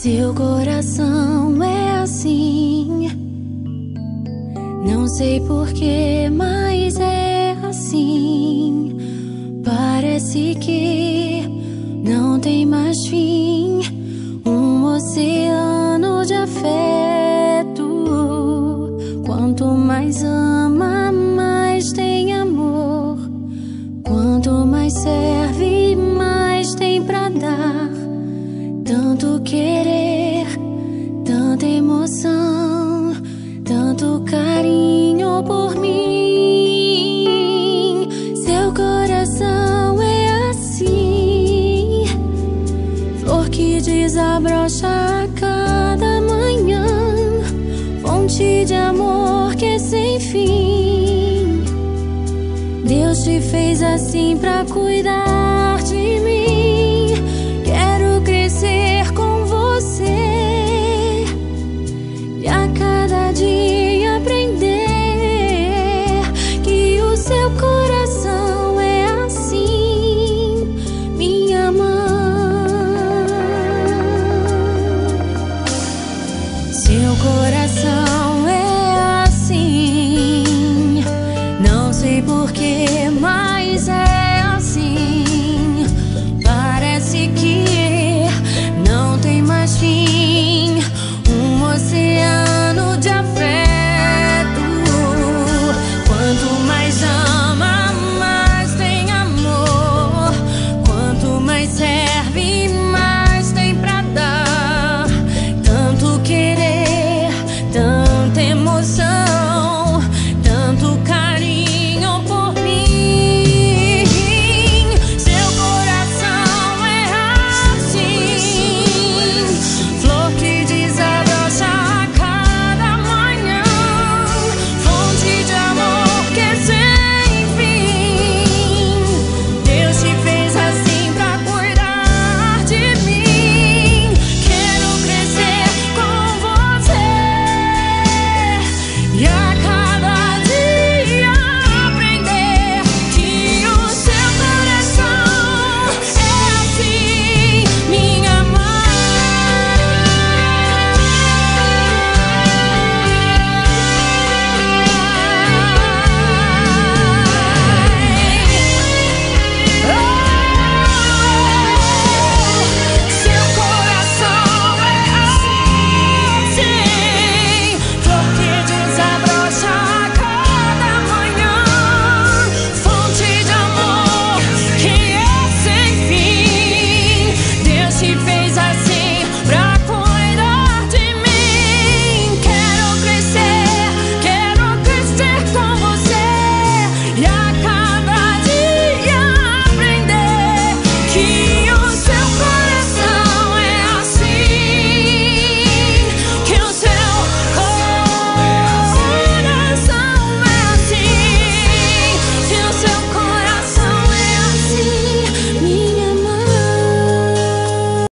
Seu coração é assim, não sei porquê, mas é assim. Parece que não tem mais fim, um oceano de afeto. Quanto mais ama, mais tem amor. Quanto mais serve, mais tem pra dar. Tanto querer, tanta emoção, tanto carinho por mim. Seu coração é assim, flor que desabrocha a cada manhã, fonte de amor que é sem fim. Deus te fez assim pra cuidar